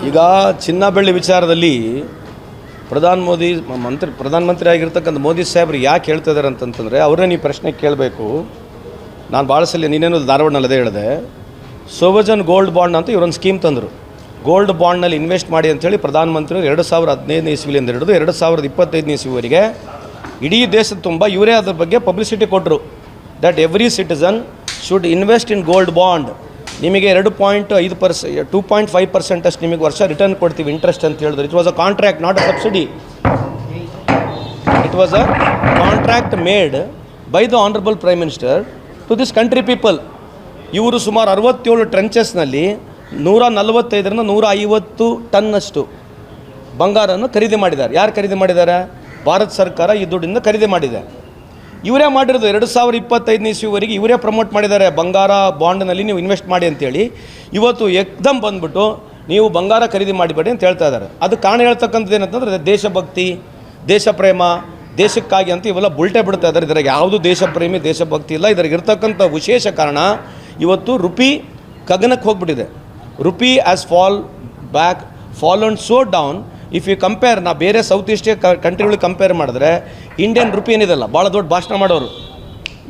ಈಗ ಚಿನ್ನ ಬೆಳ್ಳಿ ವಿಚಾರದಲ್ಲಿ ಪ್ರಧಾನಮಂತ್ರಿ ಆಗಿರ್ತಕ್ಕಂಥ ಮೋದಿ ಸಾಹೇಬ್ರು ಯಾಕೆ ಹೇಳ್ತಾ ಇದ್ದಾರೆ ಅಂತಂತಂದರೆ ಅವರೇ ನೀವು ಪ್ರಶ್ನೆ ಕೇಳಬೇಕು. ನಾನು ಭಾಳ ಸಲ ನೀನೇನು ಧಾರವಾಡನಲ್ಲದೇ ಹೇಳಿದೆ, ಸೋವಜನ್ ಗೋಲ್ಡ್ ಬಾಂಡ್ ಅಂತ ಇವರೊಂದು ಸ್ಕೀಮ್ ತಂದರು. ಗೋಲ್ಡ್ ಬಾಂಡ್ನಲ್ಲಿ ಇನ್ವೆಸ್ಟ್ ಮಾಡಿ ಅಂಥೇಳಿ ಪ್ರಧಾನಮಂತ್ರಿಗಳು 2015 ಇಸ್ವಿಲಿಂದ ಹಿಡಿದು 2025 ಇಸ್ವಿವರೆಗೆ ಇಡೀ ದೇಶದ ತುಂಬ ಇವರೇ ಅದ್ರ ಬಗ್ಗೆ ಪಬ್ಲಿಸಿಟಿ ಕೊಟ್ಟರು. That every citizen should invest in gold bond. ನಿಮಗೆ 2.5% ಅಷ್ಟು ನಿಮಗೆ ವರ್ಷ ರಿಟರ್ನ್ ಕೊಡ್ತೀವಿ ಇಂಟ್ರೆಸ್ಟ್ ಅಂತ ಹೇಳಿದ್ರು. It was a contract, not a subsidy. It was a contract made by the honourable prime minister to this country people. ಇವರು ಸುಮಾರು 67 ಟ್ರೆಂಚಸ್ನಲ್ಲಿ 145ರಿಂದ 150 ಟನ್ನಷ್ಟು ಬಂಗಾರವನ್ನು ಖರೀದಿ ಮಾಡಿದ್ದಾರೆ. ಯಾರು ಖರೀದಿ ಮಾಡಿದ್ದಾರೆ? ಭಾರತ ಸರ್ಕಾರ ಈ ದುಡ್ಡಿಂದ ಖರೀದಿ ಮಾಡಿದೆ. ಇವರೇ ಮಾಡಿರೋದು 2025 ಇಸ್ವಿವರೆಗೆ ಇವರೇ ಪ್ರಮೋಟ್ ಮಾಡಿದ್ದಾರೆ, ಬಂಗಾರ ಬಾಂಡ್ನಲ್ಲಿ ನೀವು ಇನ್ವೆಸ್ಟ್ ಮಾಡಿ ಅಂತೇಳಿ. ಇವತ್ತು ಏಕ್ದಮ್ ಬಂದ್ಬಿಟ್ಟು ನೀವು ಬಂಗಾರ ಖರೀದಿ ಮಾಡಿಬೇಡಿ ಅಂತ ಹೇಳ್ತಾ ಇದ್ದಾರೆ. ಅದು ಕಾರಣ ಹೇಳ್ತಕ್ಕಂಥದ್ದು ಏನಂತಂದರೆ ದೇಶಭಕ್ತಿ, ದೇಶ ಪ್ರೇಮ, ದೇಶಕ್ಕಾಗಿ ಅಂತ ಇವೆಲ್ಲ ಬುಲ್ಟೆ ಬಿಡ್ತಾ ಇದ್ದಾರೆ. ಇದ್ರಾಗ ಯಾವುದು ದೇಶಪ್ರೇಮಿ ದೇಶಭಕ್ತಿ ಇಲ್ಲ. ಇದ್ರಾಗ ಇರ್ತಕ್ಕಂಥ ವಿಶೇಷ ಕಾರಣ ಇವತ್ತು ರುಪಿ ಗಗನಕ್ಕೆ ಹೋಗ್ಬಿಟ್ಟಿದೆ. Rupee has fallen so down. If you compare, ನಾ ಬೇರೆ ಸೌತ್ ಈಸ್ಟ್ ಕಂಟ್ರಿಗಳಿಗೆ ಕಂಪೇರ್ ಮಾಡಿದ್ರೆ ಇಂಡಿಯನ್ ರುಪಿ ಏನಿದೆಲ್ಲ ಭಾಳ ದೊಡ್ಡ ಭಾಷಣ ಮಾಡೋರು,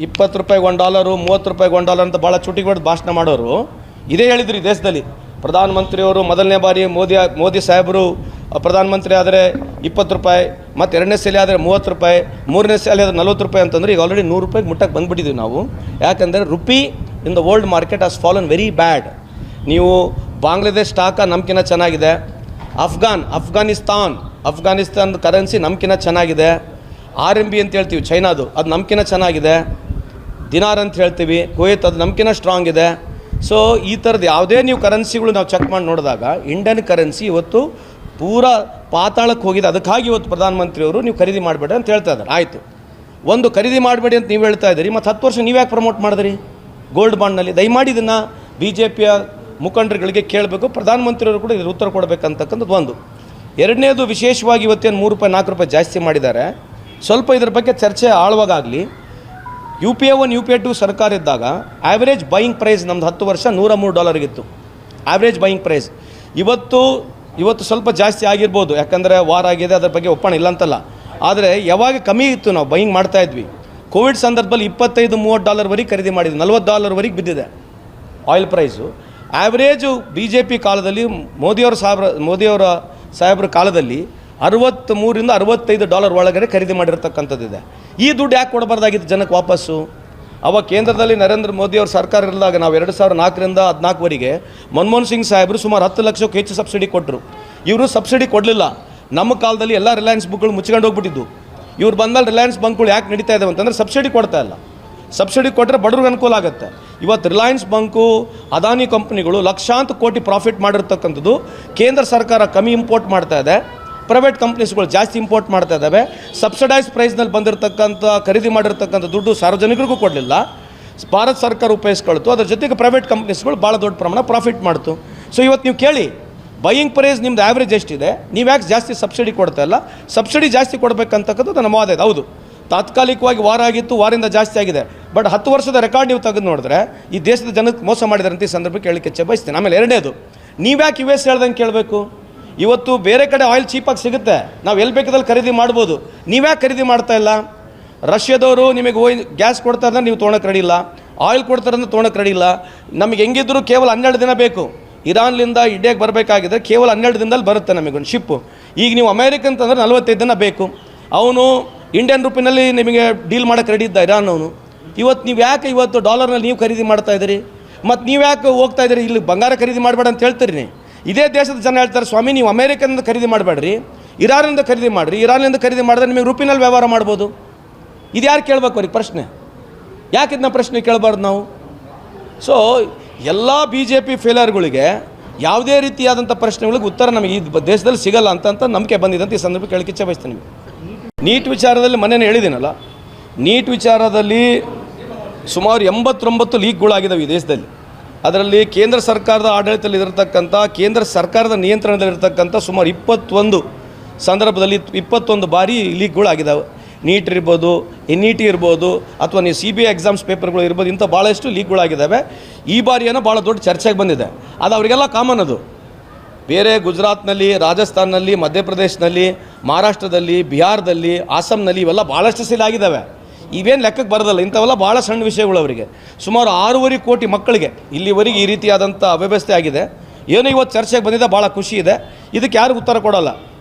$20 $1, $30 ಅಂತ ಭಾಳ ಚುಟಿಗೆ ಹೊಡೆದು ಭಾಷಣ ಮಾಡೋರು ಇದೇ ಹೇಳಿದ್ರು. ಈ ದೇಶದಲ್ಲಿ ಪ್ರಧಾನಮಂತ್ರಿಯವರು ಮೊದಲನೇ ಬಾರಿ ಮೋದಿ ಸಾಹೇಬರು ಪ್ರಧಾನಮಂತ್ರಿ ಆದರೆ $20, ಮತ್ತು ಎರಡನೇ ಸಲ ಆದರೆ $30, ಮೂರನೇ ಸಲ ಆದರೆ $40 ಅಂತಂದರೆ ಈಗ ಆಲ್ರೆಡಿ $100 ಮುಟ್ಟಕ್ಕೆ ಬಂದುಬಿಟ್ಟಿದ್ದೀವಿ ನಾವು. ಯಾಕಂದರೆ rupee in the world market has fallen very bad. ನೀವು ಬಾಂಗ್ಲಾದೇಶ್ ಸ್ಟಾಕ ನಮ್ಕಿನ್ನ ಚೆನ್ನಾಗಿದೆ. ಅಫ್ಘಾನಿಸ್ತಾನದ ಕರೆನ್ಸಿ ನಮ್ಕಿನ್ನ ಚೆನ್ನಾಗಿದೆ. RMB ಅಂತ ಹೇಳ್ತೀವಿ ಚೈನಾದು, ಅದು ನಮ್ಕಿನ್ನ ಚೆನ್ನಾಗಿದೆ. ದಿನಾರ್ ಅಂತ ಹೇಳ್ತೀವಿ ಕುವೈತ್, ಅದು ನಮ್ಕಿನ್ನ ಸ್ಟ್ರಾಂಗ್ ಇದೆ. ಸೊ ಈ ಥರದ್ದು ಯಾವುದೇ ನೀವು ಕರೆನ್ಸಿಗಳು ನಾವು ಚೆಕ್ ಮಾಡಿ ನೋಡಿದಾಗ ಇಂಡಿಯನ್ ಕರೆನ್ಸಿ ಇವತ್ತು ಪೂರಾ ಪಾತಾಳಕ್ಕೆ ಹೋಗಿದೆ. ಅದಕ್ಕಾಗಿ ಇವತ್ತು ಪ್ರಧಾನಮಂತ್ರಿಯವರು ನೀವು ಖರೀದಿ ಮಾಡಬೇಡಿ ಅಂತ ಹೇಳ್ತಾ ಇದ್ದಾರೆ. ಆಯಿತು, ಒಂದು ಖರೀದಿ ಮಾಡಬೇಡಿ ಅಂತ ನೀವು ಹೇಳ್ತಾ ಇದ್ದೀರಿ, ಮತ್ತು 10 ವರ್ಷ ನೀವು ಯಾಕೆ ಪ್ರಮೋಟ್ ಮಾಡಿದ್ರಿ ಗೋಲ್ಡ್ ಬಾಂಡ್ನಲ್ಲಿ? ದಯಮಾಡಿ ಇದನ್ನು BJPಯ ಮುಖಂಡರುಗಳಿಗೆ ಕೇಳಬೇಕು. ಪ್ರಧಾನಮಂತ್ರಿಯವರು ಕೂಡ ಇದ್ರ ಉತ್ತರ ಕೊಡಬೇಕಂತಕ್ಕಂಥದ್ದು ಒಂದು. ಎರಡನೇದು, ವಿಶೇಷವಾಗಿ ಇವತ್ತೇನು $3 $4 ಜಾಸ್ತಿ ಮಾಡಿದ್ದಾರೆ, ಸ್ವಲ್ಪ ಇದ್ರ ಬಗ್ಗೆ ಚರ್ಚೆ ಆಳವಾಗಲಿ. UPA 1 UPA 2 ಸರ್ಕಾರ ಇದ್ದಾಗ ಆ್ಯಾವ್ರೇಜ್ ಬೈಯಿಂಗ್ ಪ್ರೈಸ್ ನಮ್ಮದು 10 ವರ್ಷ $103 ಇತ್ತು ಆ್ಯಾವ್ರೇಜ್ ಬೈಯಿಂಗ್ ಪ್ರೈಸ್. ಇವತ್ತು ಸ್ವಲ್ಪ ಜಾಸ್ತಿ ಆಗಿರ್ಬೋದು, ಯಾಕಂದರೆ ವಾರ ಆಗಿದೆ, ಅದರ ಬಗ್ಗೆ ಒಪ್ಪಣ ಇಲ್ಲ ಅಂತಲ್ಲ. ಆದರೆ ಯಾವಾಗ ಕಮ್ಮಿ ಇತ್ತು ನಾವು ಬೈಯಿಂಗ್ ಮಾಡ್ತಾಯಿದ್ವಿ. ಕೋವಿಡ್ ಸಂದರ್ಭದಲ್ಲಿ $25-30ವರೆಗೆ ಖರೀದಿ ಮಾಡಿದ್ವಿ, $40ವರೆಗೆ ಬಿದ್ದಿದೆ ಆಯಿಲ್ ಪ್ರೈಸು. ಆ್ಯಾವ್ರೇಜು BJP ಕಾಲದಲ್ಲಿ ಮೋದಿಯವರ ಸಾಹೇಬ್ರ ಕಾಲದಲ್ಲಿ $63 $65 ಒಳಗಡೆ ಖರೀದಿ ಮಾಡಿರ್ತಕ್ಕಂಥದ್ದಿದೆ. ಈ ದುಡ್ಡು ಯಾಕೆ ಕೊಡಬಾರ್ದಾಗಿತ್ತು ಜನಕ್ಕೆ ವಾಪಸ್ಸು? ಅವಾಗ ಕೇಂದ್ರದಲ್ಲಿ ನರೇಂದ್ರ ಮೋದಿಯವ್ರ ಸರ್ಕಾರ ಇರಲಾಗ ನಾವು 2004ರಿಂದ 2014ವರೆಗೆ ಮನಮೋಹನ್ ಸಿಂಗ್ ಸಾಹೇಬರು ಸುಮಾರು 10 ಲಕ್ಷಕ್ಕೂ ಹೆಚ್ಚು ಸಬ್ಸಿಡಿ ಕೊಟ್ಟರು. ಇವರು ಸಬ್ಸಿಡಿ ಕೊಡಲಿಲ್ಲ. ನಮ್ಮ ಕಾಲದಲ್ಲಿ ಎಲ್ಲ ರಿಲಯನ್ಸ್ ಬಂಕ್ಗಳು ಮುಚ್ಕೊಂಡು ಹೋಗ್ಬಿಟ್ಟಿದ್ದು. ಇವ್ರು ಬಂದಮೇಲೆ ರಿಲಯನ್ಸ್ ಬಂಕ್ಗಳು ಯಾಕೆ ನಡೀತಾ ಇದ್ದಾವೆ ಅಂತಂದರೆ ಸಬ್ಸಿಡಿ ಕೊಡ್ತಾ ಇಲ್ಲ. ಸಬ್ಸಿಡಿ ಕೊಟ್ಟರೆ ಬಡವ್ರಿಗೆ ಅನುಕೂಲ ಆಗುತ್ತೆ. ಇವತ್ತು ರಿಲಯನ್ಸ್ ಬಂಕು, ಅದಾನಿ ಕಂಪ್ನಿಗಳು ಲಕ್ಷಾಂತರ ಕೋಟಿ ಪ್ರಾಫಿಟ್ ಮಾಡಿರ್ತಕ್ಕಂಥದ್ದು. ಕೇಂದ್ರ ಸರ್ಕಾರ ಕಮ್ಮಿ ಇಂಪೋರ್ಟ್ ಮಾಡ್ತಾ ಇದೆ, ಪ್ರೈವೇಟ್ ಕಂಪ್ನೀಸ್ಗಳು ಜಾಸ್ತಿ ಇಂಪೋರ್ಟ್ ಮಾಡ್ತಾ ಇದ್ದಾವೆ. ಸಬ್ಸಿಡೈಸ್ ಪ್ರೈಸ್ನಲ್ಲಿ ಬಂದಿರತಕ್ಕಂಥ ಖರೀದಿ ಮಾಡಿರ್ತಕ್ಕಂಥ ದುಡ್ಡು ಸಾರ್ವಜನಿಕರಿಗೂ ಕೊಡಲಿಲ್ಲ, ಭಾರತ ಸರ್ಕಾರ ಉಪಯೋಗಿಸ್ಕೊಳ್ತು. ಅದ್ರ ಜೊತೆಗೆ ಪ್ರೈವೇಟ್ ಕಂಪ್ನೀಸ್ಗಳು ಭಾಳ ದೊಡ್ಡ ಪ್ರಮಾಣ ಪ್ರಾಫಿಟ್ ಮಾಡ್ತು. ಸೊ ಇವತ್ತು ನೀವು ಕೇಳಿ, ಬೈಯಿಂಗ್ ಪ್ರೈಸ್ ನಿಮ್ದು ಆ್ಯಾವ್ರೇಜ್ ಎಷ್ಟಿದೆ, ನೀವು ಯಾಕೆ ಜಾಸ್ತಿ ಸಬ್ಸಿಡಿ ಕೊಡ್ತಾ ಇಲ್ಲ? ಸಬ್ಸಿಡಿ ಜಾಸ್ತಿ ಕೊಡಬೇಕಂತಕ್ಕಂಥದ್ದು ನಮ್ಮ ವಾದ ಇದೆ. ಹೌದು, ತಾತ್ಕಾಲಿಕವಾಗಿ ವಾರ ಆಗಿತ್ತು, ವಾರಿಂದ ಜಾಸ್ತಿ ಆಗಿದೆ. ಬಟ್ 10 ವರ್ಷದ ರೆಕಾರ್ಡ್ ನೀವು ತೆಗೆದು ನೋಡಿದ್ರೆ ಈ ದೇಶದ ಜನಕ್ಕೆ ಮೋಸ ಮಾಡಿದ್ದಾರೆ ಅಂತ ಈ ಸಂದರ್ಭಕ್ಕೆ ಹೇಳಲಿಕ್ಕೆ ಇಚ್ಛೆ ಬಯಸ್ತೀನಿ. ಆಮೇಲೆ ಎರಡನೇದು, ನೀವ್ಯಾಕೆ US ಹೇಳ್ದಂಗೆ ಕೇಳಬೇಕು? ಇವತ್ತು ಬೇರೆ ಕಡೆ ಆಯಿಲ್ ಚೀಪಾಗಿ ಸಿಗುತ್ತೆ, ನಾವು ಎಲ್ಲಿ ಬೇಕಾದಲ್ಲಿ ಖರೀದಿ ಮಾಡ್ಬೋದು. ನೀವ್ಯಾಕೆ ಖರೀದಿ ಮಾಡ್ತಾ ಇಲ್ಲ? ರಷ್ಯಾದವರು ನಿಮಗೆ ಗ್ಯಾಸ್ ಕೊಡ್ತಾರೆ ಅಂದ್ರೆ ನೀವು ತೊಗೊಳಕ್ಕೆ ರೆಡಿ ಇಲ್ಲ, ಆಯಿಲ್ ಕೊಡ್ತಾರೆ ಅಂದ್ರೆ ತೊಗೊಳಕ್ಕೆ ರೆಡಿ ಇಲ್ಲ. ನಮಗೆ ಹೆಂಗಿದ್ರು ಕೇವಲ 12 ದಿನ ಬೇಕು. ಇರಾನ್ಲಿಂದ ಇಂಡಿಯಾಗೆ ಬರಬೇಕಾಗಿದ್ದರೆ ಕೇವಲ 12 ದಿನದಲ್ಲಿ ಬರುತ್ತೆ ನಮಗೊಂದು ಶಿಪ್ಪು. ಈಗ ನೀವು ಅಮೇರಿಕನ್ ಅಂತಂದರೆ 45 ದಿನ ಬೇಕು. ಅವನು ಇಂಡಿಯನ್ ರುಪಿನಲ್ಲಿ ನಿಮಗೆ ಡೀಲ್ ಮಾಡೋಕ್ಕೆ ರೆಡಿ ಇದ್ದ ಇರಾನ್ ಅವನು. ಇವತ್ತು ನೀವು ಯಾಕೆ ಡಾಲರ್ನಲ್ಲಿ ನೀವು ಖರೀದಿ ಮಾಡ್ತಾ ಇದ್ದೀರಿ? ಮತ್ತು ನೀವು ಯಾಕೆ ಹೋಗ್ತಾ ಇದ್ದೀರಿ ಇಲ್ಲಿ ಬಂಗಾರ ಖರೀದಿ ಮಾಡಬೇಡ ಅಂತ ಹೇಳ್ತೀರಿ? ಇದೇ ದೇಶದ ಜನ ಹೇಳ್ತಾರೆ, ಸ್ವಾಮಿ ನೀವು ಅಮೇರಿಕನಿಂದ ಖರೀದಿ ಮಾಡಬೇಡ್ರಿ, ಇರಾನಿಂದ ಖರೀದಿ ಮಾಡಿರಿ. ಇರಾನಿಂದ ಖರೀದಿ ಮಾಡಿದ್ರೆ ನಿಮಗೆ ರುಪಿನಲ್ಲಿ ವ್ಯವಹಾರ ಮಾಡ್ಬೋದು. ಇದು ಯಾರು ಕೇಳಬೇಕು ಅವ್ರಿಗೆ ಪ್ರಶ್ನೆ? ಯಾಕೆ ಇದನ್ನ ಪ್ರಶ್ನೆ ಕೇಳಬಾರ್ದು ನಾವು? ಸೊ ಎಲ್ಲ BJP ಫೇಲರ್ಗಳಿಗೆ ಯಾವುದೇ ರೀತಿಯಾದಂಥ ಪ್ರಶ್ನೆಗಳಿಗೆ ಉತ್ತರ ನಮಗೆ ಈ ದೇಶದಲ್ಲಿ ಸಿಗಲ್ಲ ಅಂತ ನಂಬಿಕೆ ಬಂದಿದೆ ಅಂತ ಈ ಸಂದರ್ಭಕ್ಕೆ ಕೇಳಕ್ಕೆ ಇಚ್ಛೆ ಬಯಸ್ತೀನಿ. ನೀಟ್ ವಿಚಾರದಲ್ಲಿ ಮೊನ್ನೆ ಹೇಳಿದ್ದೀನಲ್ಲ, ನೀಟ್ ವಿಚಾರದಲ್ಲಿ ಸುಮಾರು 89 ಲೀಕ್ಗಳಾಗಿದ್ದಾವೆ ಈ ದೇಶದಲ್ಲಿ. ಅದರಲ್ಲಿ ಕೇಂದ್ರ ಸರ್ಕಾರದ ಆಡಳಿತದಲ್ಲಿರತಕ್ಕಂಥ, ಕೇಂದ್ರ ಸರ್ಕಾರದ ನಿಯಂತ್ರಣದಲ್ಲಿರ್ತಕ್ಕಂಥ ಸುಮಾರು 21 ಸಂದರ್ಭದಲ್ಲಿ 21 ಬಾರಿ ಲೀಕ್ಗಳಾಗಿದ್ದಾವೆ. ನೀಟ್ ಇರ್ಬೋದು, NET ಇರ್ಬೋದು, ಅಥವಾ ನೀವು CBI ಎಕ್ಸಾಮ್ಸ್ ಪೇಪರ್ಗಳು ಇರ್ಬೋದು, ಇಂಥ ಭಾಳಷ್ಟು ಲೀಕ್ಗಳಾಗಿದ್ದಾವೆ. ಈ ಬಾರಿ ಏನೋ ಭಾಳ ದೊಡ್ಡ ಚರ್ಚೆಗೆ ಬಂದಿದೆ. ಅದು ಅವರಿಗೆಲ್ಲ ಕಾಮನ್. ಅದು ಬೇರೆ ಗುಜರಾತ್ನಲ್ಲಿ, ರಾಜಸ್ಥಾನಲ್ಲಿ, ಮಧ್ಯಪ್ರದೇಶನಲ್ಲಿ, ಮಹಾರಾಷ್ಟ್ರದಲ್ಲಿ, ಬಿಹಾರದಲ್ಲಿ, ಅಸ್ಸಾಂನಲ್ಲಿ ಇವೆಲ್ಲ ಭಾಳಷ್ಟು ಸೀಲ್ ಆಗಿದ್ದಾವೆ. ಇವೇನು ಲೆಕ್ಕಕ್ಕೆ ಬರೋದಲ್ಲ. ಇಂಥವೆಲ್ಲ ಭಾಳ ಸಣ್ಣ ವಿಷಯಗಳು ಅವರಿಗೆ. ಸುಮಾರು 6.5 ಕೋಟಿ ಮಕ್ಕಳಿಗೆ ಇಲ್ಲಿವರೆಗೆ ಈ ರೀತಿಯಾದಂಥ ಅವ್ಯವಸ್ಥೆ ಆಗಿದೆ. ಏನೋ ಇವತ್ತು ಚರ್ಚೆಗೆ ಬಂದಿದೆ, ಭಾಳ ಖುಷಿ ಇದೆ. ಇದಕ್ಕೆ ಯಾರಿಗೂ ಉತ್ತರ ಕೊಡೋಲ್ಲ.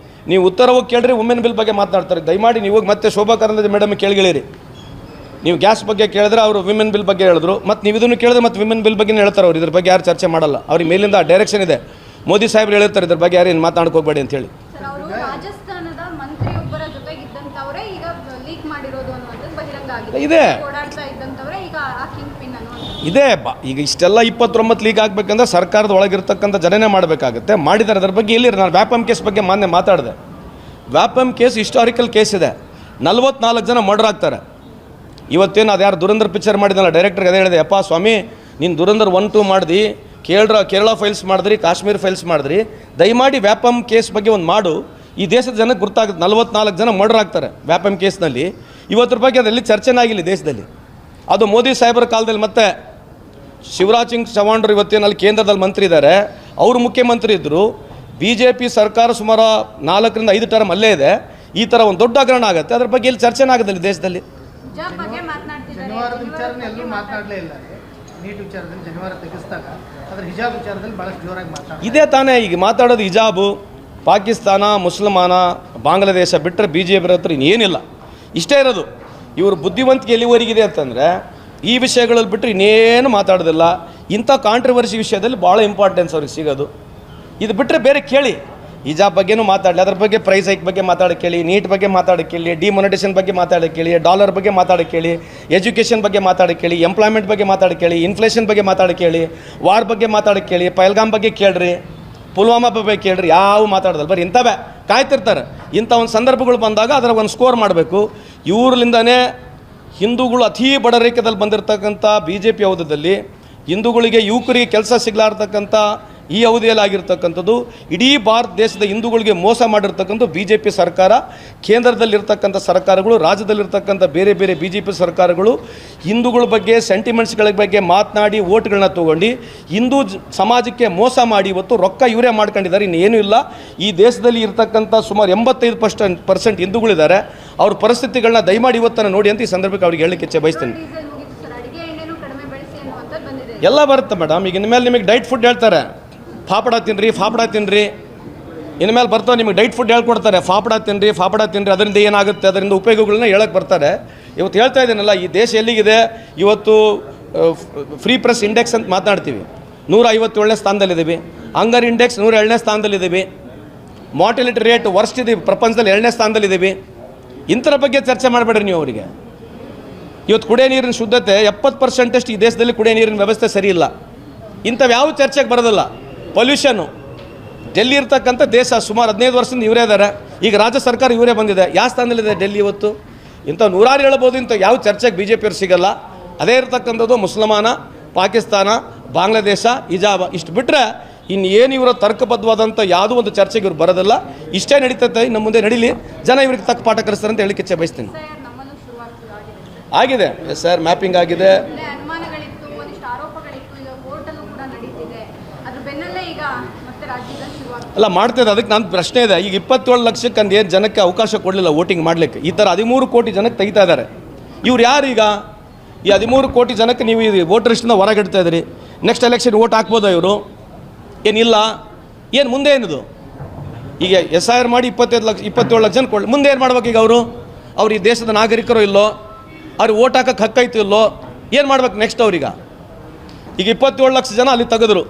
ನೀವು ಉತ್ತರ ಹೋಗಿ ಕೇಳ್ರಿ, ವುಮೆನ್ ಬಿಲ್ ಬಗ್ಗೆ ಮಾತನಾಡ್ತಾರೆ. ದಯಮಾಡಿ ನೀವು ಮತ್ತೆ ಶೋಭಾ ಕರಂದ್ಲಾಜೆ ಮೇಡಮ್ ಕೇಳಿಗಳಿರಿ. ನೀವು ಗ್ಯಾಸ್ ಬಗ್ಗೆ ಕೇಳಿದ್ರೆ ಅವರು ವಿಮೆನ್ ಬಿಲ್ ಬಗ್ಗೆ ಹೇಳಿದ್ರು, ಮತ್ತು ನೀವು ಇದನ್ನು ಕೇಳಿದ್ರೆ ಮತ್ತು ವಿಮೆನ್ ಬಿಲ್ ಬಗ್ಗೆ ಹೇಳ್ತಾರೆ. ಅವ್ರು ಇದ್ರ ಬಗ್ಗೆ ಯಾರು ಚರ್ಚೆ ಮಾಡಲ್ಲ. ಅವ್ರಿಗೆ ಮೇಲಿಂದ ಡೈರೆಕ್ಷನ್ ಇದೆ. ಮೋದಿ ಸಾಹೇಬ್ರು ಹೇಳ್ತಾರೆ ಇದ್ರ ಬಗ್ಗೆ ಯಾರೇನು ಮಾತನಾಡ್ಕೋಬೇಡಿ ಅಂತೇಳಿ. ರಾಜಸ್ಥಾನದ ಮಂತ್ರಿಯೊಬ್ಬರ ಜೊತೆಗಿದ್ದಂಥವರೇ ಈಗ ಲೀಕ್ ಮಾಡಿರೋದು ಅನ್ನುವಂಥದ್ದು ಬಹಿರಂಗ ಆಗಿದೆ. ಇದೆ ಓಡಾಡ್ತಾ ಇದ್ದಂಥವರೇ ಈಗ ಆ ಕಿಂಗ್ ಪಿನ್ ಅನ್ನುವಂಥದ್ದು ಇದೆ. ಈಗ ಇಷ್ಟೆಲ್ಲ 29 ಲೀಕ್ ಆಗಬೇಕಂದ್ರೆ ಸರ್ಕಾರದ ಒಳಗಿರ್ತಕ್ಕಂಥ ಜನನೇ ಮಾಡಬೇಕಾಗುತ್ತೆ. ಮಾಡಿದ್ದಾರೆ. ಅದ್ರ ಬಗ್ಗೆ ಎಲ್ಲಿ ನಾನು ವ್ಯಾಪಮ್ ಕೇಸ್ ಬಗ್ಗೆ ಮಾನ್ಯ ಮಾತಾಡಿದೆ. ವ್ಯಾಪಮ್ ಕೇಸ್ ಹಿಸ್ಟಾರಿಕಲ್ ಕೇಸ್ ಇದೆ. 44 ಜನ ಮರ್ಡರ್ ಆಗ್ತಾರೆ. ಇವತ್ತೇನು ಅದು ಯಾರು ದುರಂಧರ್ ಪಿಕ್ಚರ್ ಮಾಡಿದ್ನಲ್ಲ, ಡೈರೆಕ್ಟರ್ಗೆ ಅದೇ ಹೇಳಿದೆ, ಅಪ್ಪ ಸ್ವಾಮಿ ನೀನು ದುರಂಧರ್ 1, 2 ಮಾಡಿದ್ರಿ, ಕೇರಳ ಫೈಲ್ಸ್ ಮಾಡಿದ್ರಿ, ಕಾಶ್ಮೀರ್ ಫೈಲ್ಸ್ ಮಾಡಿದ್ರಿ, ದಯಮಾಡಿ ವ್ಯಾಪಮ್ ಕೇಸ್ ಬಗ್ಗೆ ಒಂದು ಮಾಡು. ಈ ದೇಶದ ಜನಕ್ಕೆ ಗೊತ್ತಾಗುತ್ತೆ. 44 ಜನ ಮರ್ಡರ್ ಆಗ್ತಾರೆ ವ್ಯಾಪಮ್ ಕೇಸ್ನಲ್ಲಿ. ಇವತ್ತರ ಬಗ್ಗೆ ಅದರಲ್ಲಿ ಚರ್ಚೆನೇ ಆಗಿಲ್ಲ ದೇಶದಲ್ಲಿ. ಅದು ಮೋದಿ ಸಾಹೇಬರ ಕಾಲದಲ್ಲಿ. ಮತ್ತೆ ಶಿವರಾಜ್ ಸಿಂಗ್ ಚೌಹಾಣ್ರು ಇವತ್ತೇನು ಅಲ್ಲಿ ಕೇಂದ್ರದಲ್ಲಿ ಮಂತ್ರಿ ಇದ್ದಾರೆ, ಅವರು ಮುಖ್ಯಮಂತ್ರಿ ಇದ್ದರು. BJP ಸರ್ಕಾರ ಸುಮಾರು 4ರಿಂದ 5 ಟರ್ಮ್ ಅಲ್ಲೇ ಇದೆ. ಈ ಥರ ಒಂದು ದೊಡ್ಡ ಹಗರಣ ಆಗುತ್ತೆ. ಅದ್ರ ಬಗ್ಗೆ ಇಲ್ಲಿ ಚರ್ಚೆನೇ ಆಗೋದಿಲ್ಲ ದೇಶದಲ್ಲಿ. ಶನಿವಾರದ ವಿಚಾರನ ಎಲ್ಲೂ ಮಾತನಾಡಲೇ ಇಲ್ಲ. ನೀಟ್ ವಿಚಾರದಲ್ಲಿ ಶನಿವಾರ ತೆಗೆಸಿದಾಗ ಅದರ ಹಿಜಾಬ್ ವಿಚಾರದಲ್ಲಿ ಭಾಳಷ್ಟು ಜೋರಾಗಿ ಮಾತಾಡ್ತಾರೆ. ಇದೇ ತಾನೇ ಈಗ ಮಾತಾಡೋದು. ಹಿಜಾಬು, ಪಾಕಿಸ್ತಾನ, ಮುಸಲ್ಮಾನ, ಬಾಂಗ್ಲಾದೇಶ ಬಿಟ್ಟರೆ BJP ಹತ್ರ ಇನ್ನೇನಿಲ್ಲ. ಇಷ್ಟೇ ಇರೋದು. ಇವರು ಬುದ್ಧಿವಂತಿಕೆ ಎಲ್ಲಿವರೆಗಿದೆ ಅಂತಂದರೆ ಈ ವಿಷಯಗಳಲ್ಲಿ ಬಿಟ್ಟರೆ ಇನ್ನೇನು ಮಾತಾಡೋದಿಲ್ಲ. ಇಂಥ ಕಾಂಟ್ರವರ್ಸಿ ವಿಷಯದಲ್ಲಿ ಭಾಳ ಇಂಪಾರ್ಟೆನ್ಸ್ ಅವ್ರಿಗೆ ಸಿಗೋದು. ಇದು ಬಿಟ್ಟರೆ ಬೇರೆ ಕೇಳಿ. ಹಿಜಾಬ್ ಬಗ್ಗೆನೂ ಮಾತಾಡಲಿ, ಅದ್ರ ಬಗ್ಗೆ ಪ್ರೈಸ್ ಹೈಕ್ ಬಗ್ಗೆ ಮಾತಾಡೋಕ್ಕೆ ಕೇಳಿ, ನೀಟ್ ಬಗ್ಗೆ ಮಾತಾಡೋಕ್ಕೆ ಕೇಳಿ, ಡಿಮಾನಿಟೈಸೇಷನ್ ಬಗ್ಗೆ ಮಾತಾಡೋಕ್ಕೆ ಕೇಳಿ, ಡಾಲರ್ ಬಗ್ಗೆ ಮಾತಾಡೋಕ್ಕೆ ಕೇಳಿ, ಎಜುಕೇಷನ್ ಬಗ್ಗೆ ಮಾತಾಡೋಕ್ಕೆ ಕೇಳಿ, ಎಂಪ್ಲಾಯ್ಮೆಂಟ್ ಬಗ್ಗೆ ಮಾತಾಡೋಕ್ಕೆ ಕೇಳಿ, ಇನ್ಫ್ಲೇಷನ್ ಬಗ್ಗೆ ಮಾತಾಡೋಕ್ಕೆ ಕೇಳಿ, ವಾರ್ ಬಗ್ಗೆ ಮಾತಾಡೋಕ್ಕೆ ಕೇಳಿ, ಪಹಲ್ಗಾಮ್ ಬಗ್ಗೆ ಕೇಳ್ರಿ, ಪುಲ್ವಾಮಾ ಬಗ್ಗೆ ಕೇಳ್ರಿ. ಯಾವ ಮಾತಾಡೋದಲ್ಲ, ಬರೀ ಇಂಥವೇ ಕಾಯ್ತಿರ್ತಾರೆ. ಇಂಥ ಒಂದು ಸಂದರ್ಭಗಳು ಬಂದಾಗ ಅದರ ಒಂದು ಸ್ಕೋರ್ ಮಾಡಬೇಕು. ಇವ್ರಲಿಂದನೇ ಹಿಂದೂಗಳು ಅತೀ ಬಡರೇಖದಲ್ಲಿ ಬಂದಿರತಕ್ಕಂಥ BJP ಅವಧಿಯಲ್ಲಿ ಹಿಂದೂಗಳಿಗೆ, ಯುವಕರಿಗೆ ಕೆಲಸ ಸಿಗಲಾರ್ತಕ್ಕಂಥ ಈ ಅವಧಿಯಲ್ಲಿ ಆಗಿರ್ತಕ್ಕಂಥದ್ದು ಇಡೀ ಭಾರತ ದೇಶದ ಹಿಂದೂಗಳಿಗೆ ಮೋಸ ಮಾಡಿರ್ತಕ್ಕಂಥ BJP ಸರ್ಕಾರ, ಕೇಂದ್ರದಲ್ಲಿರ್ತಕ್ಕಂಥ ಸರ್ಕಾರಗಳು, ರಾಜ್ಯದಲ್ಲಿರ್ತಕ್ಕಂಥ ಬೇರೆ ಬೇರೆ BJP ಸರ್ಕಾರಗಳು ಹಿಂದೂಗಳ ಬಗ್ಗೆ ಸೆಂಟಿಮೆಂಟ್ಸ್ಗಳ ಬಗ್ಗೆ ಮಾತನಾಡಿ ಓಟ್ಗಳನ್ನ ತೊಗೊಂಡು ಹಿಂದೂ ಸಮಾಜಕ್ಕೆ ಮೋಸ ಮಾಡಿ ಇವತ್ತು ರೊಕ್ಕ ಇವರೇ ಮಾಡ್ಕೊಂಡಿದ್ದಾರೆ. ಇನ್ನೇನೂ ಇಲ್ಲ. ಈ ದೇಶದಲ್ಲಿ ಇರ್ತಕ್ಕಂಥ ಸುಮಾರು 85% ಹಿಂದೂಗಳಿದ್ದಾರೆ. ಅವ್ರ ಪರಿಸ್ಥಿತಿಗಳನ್ನ ದಯಮಾಡಿ ಇವತ್ತನ್ನು ನೋಡಿ ಅಂತ ಈ ಸಂದರ್ಭಕ್ಕೆ ಅವ್ರಿಗೆ ಹೇಳಲಿಕ್ಕೆ ಇಚ್ಛೆ ಬಯಸ್ತೇನೆ. ಎಲ್ಲ ಬರುತ್ತೆ ಮೇಡಮ್. ಈಗ ಇನ್ಮೇಲೆ ನಿಮಗೆ ಡೈಟ್ ಫುಡ್ ಹೇಳ್ತಾರೆ, ಫಾಪಡ ತಿನ್ನಿರಿ. ಇನ್ಮೇಲೆ ಬರ್ತಾವೆ ನಿಮಗೆ ಡೈಟ್ ಫುಡ್ ಹೇಳ್ಕೊಡ್ತಾರೆ, ಫಾಪಡ ತಿನ್ನಿರಿ. ಅದರಿಂದ ಏನಾಗುತ್ತೆ, ಅದರಿಂದ ಉಪಯೋಗಗಳನ್ನ ಹೇಳಕ್ಕೆ ಬರ್ತಾರೆ. ಇವತ್ತು ಹೇಳ್ತಾ ಇದ್ದೀನಲ್ಲ, ಈ ದೇಶ ಎಲ್ಲಿಗಿದೆ ಇವತ್ತು. ಫ್ರೀ ಪ್ರೆಸ್ ಇಂಡೆಕ್ಸ್ ಅಂತ ಮಾತನಾಡ್ತೀವಿ, 157ನೇ ಸ್ಥಾನದಲ್ಲಿದ್ದೀವಿ. ಹಂಗರ್ ಇಂಡೆಕ್ಸ್ 107ನೇ ಸ್ಥಾನದಲ್ಲಿದ್ದೀವಿ. ಮಾರ್ಟಿಲಿಟಿ ರೇಟ್ ವರ್ಸ್ಟ್ ಇದ್ದೀವಿ, ಪ್ರಪಂಚದಲ್ಲಿ 2ನೇ ಸ್ಥಾನದಲ್ಲಿದ್ದೀವಿ. ಇಂಥರ ಬಗ್ಗೆ ಚರ್ಚೆ ಮಾಡಬೇಡ್ರಿ ನೀವು ಅವರಿಗೆ. ಇವತ್ತು ಕುಡಿಯೋ ನೀರಿನ ಶುದ್ಧತೆ 70% ಈ ದೇಶದಲ್ಲಿ ಕುಡಿಯೋ ನೀರಿನ ವ್ಯವಸ್ಥೆ ಸರಿ ಇಲ್ಲ. ಇಂಥವು ಯಾವ ಚರ್ಚೆಗೆ ಬರೋದಿಲ್ಲ. ಪೊಲ್ಯೂಷನ್ನು ಡೆಲ್ಲಿ ಇರ್ತಕ್ಕಂಥ ದೇಶ ಸುಮಾರು 15 ವರ್ಷದಿಂದ ಇವರೇ ಇದ್ದಾರೆ. ಈಗ ರಾಜ್ಯ ಸರ್ಕಾರ ಇವರೇ ಬಂದಿದೆ. ಯಾವ ಸ್ಥಾನದಲ್ಲಿದೆ ಡೆಲ್ಲಿ ಇವತ್ತು? ಇಂಥ 100 ಹೇಳ್ಬೋದು. ಇಂಥ ಯಾವ ಚರ್ಚೆಗೆ BJP ಅವ್ರು ಸಿಗಲ್ಲ. ಅದೇ ಇರ್ತಕ್ಕಂಥದ್ದು ಮುಸಲ್ಮಾನ, ಪಾಕಿಸ್ತಾನ, ಬಾಂಗ್ಲಾದೇಶ, ಹಿಜಾಬ. ಇಷ್ಟು ಬಿಟ್ಟರೆ ಇನ್ನೇನು ಇವರ ತರ್ಕಬದ್ಧವಾದಂಥ ಯಾವುದೋ ಒಂದು ಚರ್ಚೆಗೆ ಇವ್ರು ಬರೋದಿಲ್ಲ. ಇಷ್ಟೇ ನಡೀತೈತೆ. ಇನ್ನು ಮುಂದೆ ನಡೀಲಿ, ಜನ ಇವ್ರಿಗೆ ತಕ್ಕ ಪಾಠ ಕಲಿಸ್ತಾರೆ ಅಂತ ಹೇಳಿಕ್ಕೆ ಇಚ್ಛೆ ಬಯಸ್ತೀನಿ. ಆಗಿದೆ ಸರ್, ಮ್ಯಾಪಿಂಗ್ ಆಗಿದೆ. ಅಲ್ಲ ಮಾಡ್ತಿದ್ದೆ. ಅದಕ್ಕೆ ನನ್ನ ಪ್ರಶ್ನೆ ಇದೆ. ಈಗ 27 ಲಕ್ಷಕ್ಕೆ ಅಂದು ಏನು ಜನಕ್ಕೆ ಅವಕಾಶ ಕೊಡಲಿಲ್ಲ ವೋಟಿಂಗ್ ಮಾಡಲಿಕ್ಕೆ. ಈ ಥರ 13 ಕೋಟಿ ಜನಕ್ಕೆ ತೆಗಿತಾ ಇದ್ದಾರೆ. ಇವ್ರು ಯಾರು? ಈಗ ಈ 13 ಕೋಟಿ ಜನಕ್ಕೆ ನೀವು ಈ ವೋಟರ್ ಲಿಸ್ಟಿಂದ ಹೊರಗಿಡ್ತಾ ಇದ್ದೀರಿ. ನೆಕ್ಸ್ಟ್ ಎಲೆಕ್ಷನ್ ವೋಟ್ ಹಾಕ್ಬೋದಾ ಇವರು? ಏನಿಲ್ಲ. ಏನು ಮುಂದೆ ಏನಿದು? ಈಗ SIR ಮಾಡಿ 27 ಲಕ್ಷ ಜನ ಕೊಡಲಿ. ಮುಂದೆ ಏನು ಮಾಡ್ಬೇಕು ಈಗ ಅವರು? ಅವ್ರು ಈ ದೇಶದ ನಾಗರಿಕರು ಇಲ್ಲೋ? ಅವ್ರಿಗೆ ವೋಟ್ ಹಾಕೋಕ್ಕೆ ಹಕ್ಕೈತು ಇಲ್ಲೋ? ಏನು ಮಾಡ್ಬೇಕು ನೆಕ್ಸ್ಟ್ ಅವ್ರೀಗ? ಈಗ 27 ಲಕ್ಷ ಜನ ಅಲ್ಲಿ ತೆಗೆದ್ರು.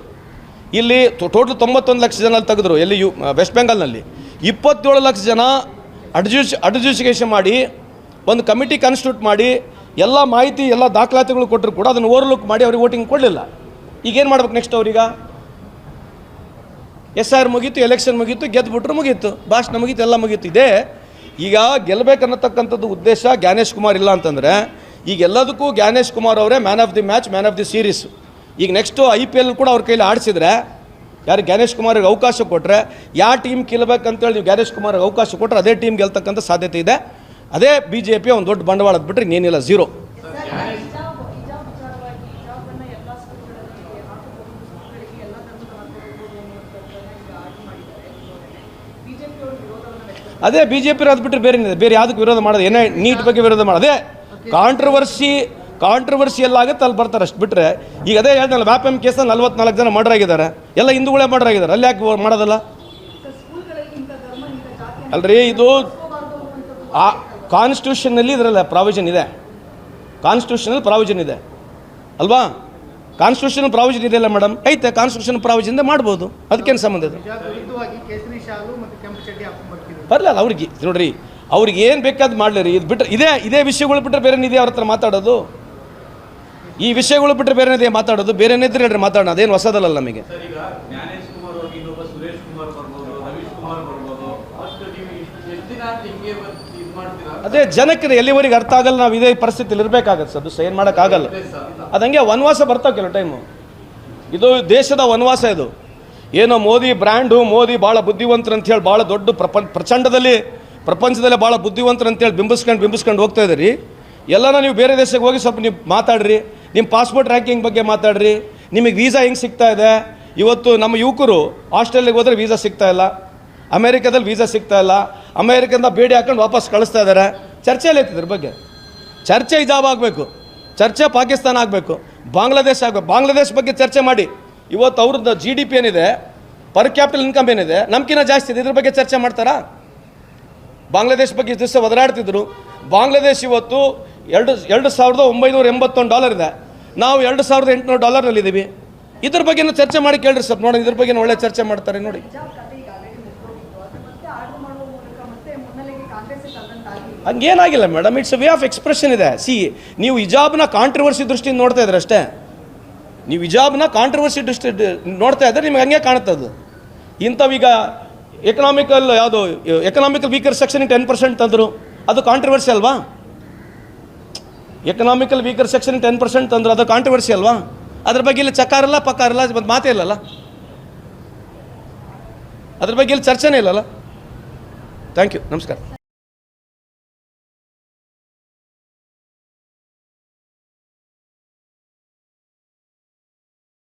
ಇಲ್ಲಿ ಟೋಟಲ್ 91 ಲಕ್ಷ ಜನ ಅಲ್ಲಿ ತೆಗೆದ್ರು. ಎಲ್ಲಿ ವೆಸ್ಟ್ ಬೆಂಗಾಲ್ನಲ್ಲಿ 27 ಲಕ್ಷ ಜನ ಅಡ್ಜುಡಿಕೇಷನ್ ಮಾಡಿ ಒಂದು ಕಮಿಟಿ ಕಾನ್ಸ್ಟಿಟ್ಯೂಟ್ ಮಾಡಿ ಎಲ್ಲ ಮಾಹಿತಿ ಎಲ್ಲ ದಾಖಲಾತಿಗಳು ಕೊಟ್ಟರು ಕೂಡ ಅದನ್ನು ಓವರ್ಲುಕ್ ಮಾಡಿ ಅವ್ರಿಗೆ ವೋಟಿಂಗ್ ಕೊಡಲಿಲ್ಲ. ಈಗೇನು ಮಾಡ್ಬೇಕು ನೆಕ್ಸ್ಟ್ ಅವ್ರೀಗ? SIR ಮುಗೀತು, ಎಲೆಕ್ಷನ್ ಮುಗೀತು, ಗೆದ್ದುಬಿಟ್ರು ಮುಗೀತು, ಭಾಷಣ ಮುಗೀತು, ಎಲ್ಲ ಮುಗೀತು. ಇದೇ ಈಗ ಗೆಲ್ಲಬೇಕನ್ನತಕ್ಕಂಥದ್ದು ಉದ್ದೇಶ. ಜ್ಞಾನೇಶ್ ಕುಮಾರ್ ಇಲ್ಲ ಅಂತಂದರೆ ಈಗ ಎಲ್ಲದಕ್ಕೂ ಜ್ಞಾನೇಶ್ ಕುಮಾರ್ ಅವರೇ man of the match, man of the series. ಈಗ ನೆಕ್ಸ್ಟು IPL ಕೂಡ ಅವ್ರ ಕೈಲಿ ಆಡಿಸಿದ್ರೆ, ಯಾರು ಜ್ಞಾನೇಶ್ ಕುಮಾರ್ಗೆ ಅವಕಾಶ ಕೊಟ್ಟರೆ, ಯಾವ ಟೀಮ್ ಗೆಲ್ಲಬೇಕಂತೇಳಿ ನೀವು ಜ್ಞಾನೇಶ್ ಕುಮಾರ್ಗೆ ಅವಕಾಶ ಕೊಟ್ಟರೆ ಅದೇ ಟೀಮ್ ಗೆಲ್ತಕ್ಕಂಥ ಸಾಧ್ಯತೆ ಇದೆ. ಅದೇ BJP ಒಂದು ದೊಡ್ಡ ಬಂಡವಾಳದ ಬಿಟ್ಟರೆ ಇನ್ನೇನಿಲ್ಲ, ಝೀರೋ. ಅದೇ ಬಿ ಜೆ ಪಿ ಅದು ಬಿಟ್ಟರೆ ಬೇರೆ ಏನಿದೆ, ಬೇರೆ ಯಾವುದಕ್ಕೆ ವಿರೋಧ ಮಾಡೋದು, ಏನೇ ನೀಟ್ ಬಗ್ಗೆ ವಿರೋಧ ಮಾಡೋದೇ ಕಾಂಟ್ರವರ್ಸಿ ಎಲ್ಲಾಗುತ್ತೆ ಅಲ್ಲಿ ಬರ್ತಾರೆ ಅಷ್ಟು ಬಿಟ್ಟರೆ. ಈಗ ಅದೇ ಹೇಳ್ದಲ್ಲ, ವ್ಯಾಪಮ್ ಕೇಸಲ್ಲಿ 44 ಜನ ಮರ್ಡರ್ ಆಗಿದ್ದಾರೆ, ಎಲ್ಲ ಹಿಂದೂಗಳೇ ಮರ್ಡರ್ ಆಗಿದ್ದಾರೆ, ಅಲ್ಲಿ ಯಾಕೆ ಮಾಡೋದಲ್ಲ? ಅಲ್ರಿ, ಇದು ಆ ಕಾನ್ಸ್ಟಿಟ್ಯೂಷನ್ನಲ್ಲಿ ಇದರಲ್ಲ ಪ್ರಾವಿಷನ್ ಇದೆ, ಕಾನ್ಸ್ಟಿಟ್ಯೂಷನಲ್ಲಿ ಪ್ರಾವಿಷನ್ ಇದೆ ಅಲ್ವಾ? ಕಾನ್ಸ್ಟಿಟ್ಯೂಷನ್ ಪ್ರಾವಿಷನ್ ಇದೆಯಲ್ಲ ಮೇಡಮ್, ಐತೆ, ಕಾನ್ಸ್ಟಿಟ್ಯೂಷನ್ ಪ್ರಾವಿಷನ್ ಮಾಡ್ಬೋದು, ಅದಕ್ಕೇನು ಸಂಬಂಧ ಇದೆ? ಬರಲ್ಲ ಅವ್ರಿಗೆ. ನೋಡ್ರಿ, ಅವ್ರಿಗೆ ಏನು ಬೇಕಾದ್ ಮಾಡಲಿ, ಇದು ಬಿಟ್ಟರೆ ಇದೇ ವಿಷಯಗಳು ಬಿಟ್ಟರೆ ಬೇರೆ ಇದೆಯಾ ಅವ್ರ ಹತ್ರ ಮಾತಾಡೋದು? ಈ ವಿಷಯಗಳು ಬಿಟ್ಟರೆ ಬೇರೆ ಇದೆಯಾ ಮಾತಾಡೋದು? ಬೇರೆ ಏನಿದ್ರೆ ಹೇಳ್ರಿ ಮಾತಾಡೋಣ, ಅದೇನು ಹೊಸದಲ್ಲ ನಮಗೆ. ಅದೇ ಜನಕ್ಕೆ ಎಲ್ಲಿವರೆಗೆ ಅರ್ಥ ಆಗಲ್ಲ, ನಾವು ಇದೇ ಪರಿಸ್ಥಿತಿಲಿ ಇರಬೇಕಾಗತ್ತೆ ಸರ್, ಏನು ಮಾಡೋಕ್ಕಾಗಲ್ಲ. ಅದು ಹಂಗೆ ವನವಾಸ ಬರ್ತಾವೆ ಕೆಲವು ಟೈಮು, ಇದು ದೇಶದ ವನವಾಸ. ಇದು ಏನೋ ಮೋದಿ ಬ್ರ್ಯಾಂಡು, ಮೋದಿ ಭಾಳ ಬುದ್ಧಿವಂತರು ಅಂತೇಳಿ ಭಾಳ ದೊಡ್ಡ ಪ್ರಪಂಚದಲ್ಲೇ ಭಾಳ ಬುದ್ಧಿವಂತರು ಅಂತೇಳಿ ಬಿಂಬಿಸ್ಕೊಂಡು ಹೋಗ್ತಾ ಇದ್ದೀರಿ. ಎಲ್ಲನ ನೀವು ಬೇರೆ ದೇಶಕ್ಕೆ ಹೋಗಿ ಸ್ವಲ್ಪ ನೀವು ಮಾತಾಡ್ರಿ, ನಿಮ್ಮ ಪಾಸ್ಪೋರ್ಟ್ ರ್ಯಾಂಕಿಂಗ್ ಬಗ್ಗೆ ಮಾತಾಡ್ರಿ, ನಿಮಗೆ ವೀಸಾ ಹೆಂಗೆ ಸಿಗ್ತಾ ಇದೆ. ಇವತ್ತು ನಮ್ಮ ಯುವಕರು ಆಸ್ಟ್ರೇಲಿಯಾಗೆ ಹೋದರೆ ವೀಸಾ ಸಿಗ್ತಾ ಇಲ್ಲ, ಅಮೇರಿಕಾದಲ್ಲಿ ವೀಸಾ ಸಿಗ್ತಾ ಇಲ್ಲ, ಅಮೇರಿಕದಿಂದ ಬೇಡಿ ಹಾಕೊಂಡು ವಾಪಸ್ ಕಳಿಸ್ತಾ ಇದ್ದಾರೆ. ಚರ್ಚೆಯಲ್ಲಿ ಐತಿದ್ರ ಬಗ್ಗೆ, ಚರ್ಚೆ ಹಿಜಾಬ್ ಆಗಬೇಕು, ಚರ್ಚೆ ಪಾಕಿಸ್ತಾನ ಆಗಬೇಕು, ಬಾಂಗ್ಲಾದೇಶ ಆಗಬೇಕು. ಬಾಂಗ್ಲಾದೇಶ ಬಗ್ಗೆ ಚರ್ಚೆ ಮಾಡಿ. ಇವತ್ತು ಅವ್ರದ್ದು GDP ಏನಿದೆ, ಪರ್ ಕ್ಯಾಪಿಟಲ್ ಇನ್ಕಮ್ ಏನಿದೆ, ನಮ್ಕಿನ್ನ ಜಾಸ್ತಿ ಇದೆ, ಇದ್ರ ಬಗ್ಗೆ ಚರ್ಚೆ ಮಾಡ್ತಾರಾ? ಬಾಂಗ್ಲಾದೇಶ ಬಗ್ಗೆ ಇಷ್ಟು ದಿವಸ ಒದರಾಡ್ತಿದ್ರು. ಬಾಂಗ್ಲಾದೇಶ ಇವತ್ತು $2,981 ಇದೆ, ನಾವು $2,800 ಇದ್ದೀವಿ. ಇದ್ರ ಬಗ್ಗೆ ಚರ್ಚೆ ಮಾಡಿ ಕೇಳ್ರಿ ಸ್ವಲ್ಪ, ನೋಡಿ ಇದ್ರ ಬಗ್ಗೆ ಒಳ್ಳೆ ಚರ್ಚೆ ಮಾಡ್ತಾರೆ ನೋಡಿ. ಹಂಗೇನಾಗಿಲ್ಲ madam, it's way of expression ಇದೆ. ನೀವು ಹಿಜಾಬ್ನ ಕಾಂಟ್ರವರ್ಸಿ ದೃಷ್ಟಿಯಿಂದ ನೋಡ್ತಾ ಇದ್ರೆ ಅಷ್ಟೇ, ನೀವು ಹಿಜಾಬ್ನ ಕಾಂಟ್ರವರ್ಸಿ ದೃಷ್ಟಿ ನೋಡ್ತಾ ಇದ್ರೆ ನಿಮ್ಗೆ ಹಂಗೆ ಕಾಣುತ್ತದು. ಇಂಥವೀಗ ಎಕನಾಮಿಕಲ್ ವೀಕರ್ ಸೆಕ್ಷನ್ 10% ತಂದರು, ಅದು ಕಾಂಟ್ರವರ್ಸಿ ಅಲ್ವಾ? ಎಕನಾಮಿಕಲ್ ವೀಕರ್ ಸೆಕ್ಷನ್ 10% ತಂದರು, ಅದು ಕಾಂಟ್ರವರ್ಸಿ ಅಲ್ವಾ? ಅದ್ರ ಬಗ್ಗೆ ಇಲ್ಲಿ ಚಕ್ಕಾರಲ್ಲ ಪಕ್ಕಾರಲ್ಲ, ಮತ್ತು ಮಾತೇ ಇಲ್ಲಲ್ಲ, ಅದ್ರ ಬಗ್ಗೆ ಇಲ್ಲಿ ಚರ್ಚೆನೇ ಇಲ್ಲಲ್ಲ. ಥ್ಯಾಂಕ್ ಯು, ನಮಸ್ಕಾರ.